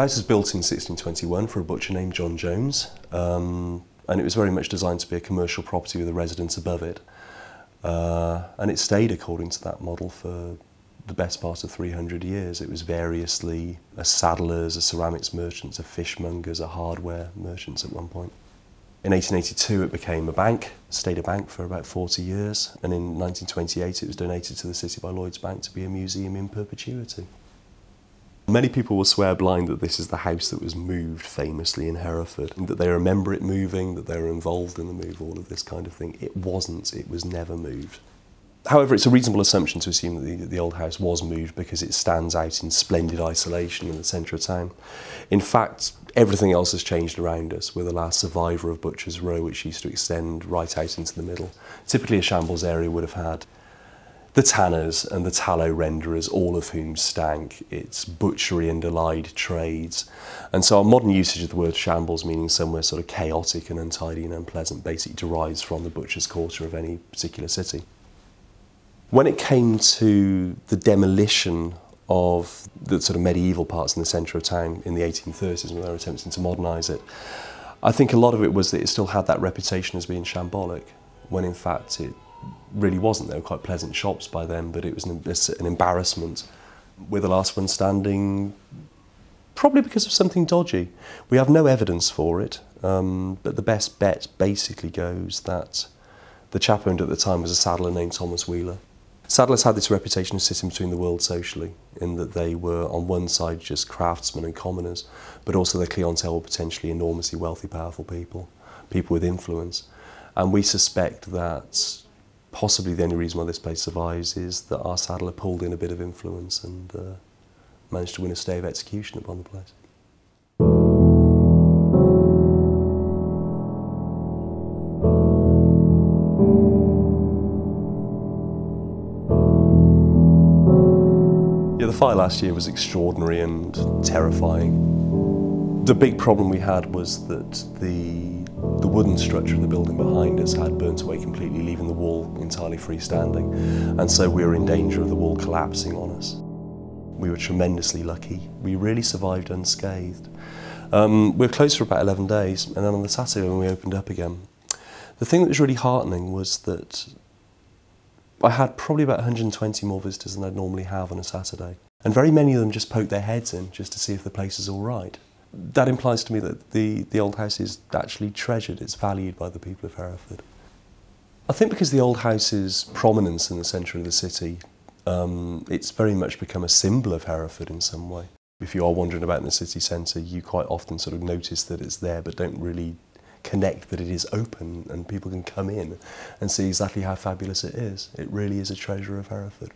The house was built in 1621 for a butcher named John Jones, and it was very much designed to be a commercial property with a residence above it. And it stayed according to that model for the best part of 300 years. It was variously a saddler's, a ceramics merchant's, a fishmonger's, a hardware merchant's at one point. In 1882 it became a bank, stayed a bank for about 40 years, and in 1928 it was donated to the city by Lloyds Bank to be a museum in perpetuity. Many people will swear blind that this is the house that was moved famously in Hereford, and that they remember it moving, that they were involved in the move, all of this kind of thing. It wasn't, it was never moved. However, it's a reasonable assumption to assume that the old house was moved because it stands out in splendid isolation in the centre of town. In fact, everything else has changed around us. We're the last survivor of Butcher's Row, which used to extend right out into the middle. Typically a shambles area would have had the tanners and the tallow renderers, all of whom stank. It's butchery and allied trades. And so our modern usage of the word shambles, meaning somewhere sort of chaotic and untidy and unpleasant, basically derives from the butcher's quarter of any particular city. When it came to the demolition of the sort of medieval parts in the centre of town in the 1830s, when they were attempting to modernise it, I think a lot of it was that it still had that reputation as being shambolic, when in fact it really wasn't. They were quite pleasant shops by then, but it was an embarrassment. We're the last one standing, probably because of something dodgy. We have no evidence for it, but the best bet basically goes that the chap owned at the time was a saddler named Thomas Wheeler. Saddlers had this reputation of sitting between the worlds socially, in that they were on one side just craftsmen and commoners, but also their clientele were potentially enormously wealthy, powerful people, people with influence. And we suspect that possibly the only reason why this place survives is that our saddler pulled in a bit of influence and managed to win a stay of execution upon the place. Yeah, the fire last year was extraordinary and terrifying. The big problem we had was that the wooden structure of the building behind us had burnt away completely, leaving the wall entirely freestanding. And so we were in danger of the wall collapsing on us. We were tremendously lucky. We really survived unscathed. We were closed for about 11 days, and then on the Saturday when we opened up again, the thing that was really heartening was that I had probably about 120 more visitors than I'd normally have on a Saturday. And very many of them just poked their heads in just to see if the place is all right. That implies to me that the old house is actually treasured, it's valued by the people of Hereford. I think because the old house's prominence in the centre of the city, it's very much become a symbol of Hereford in some way. If you are wandering about in the city centre, you quite often sort of notice that it's there but don't really connect that it is open and people can come in and see exactly how fabulous it is. It really is a treasure of Hereford.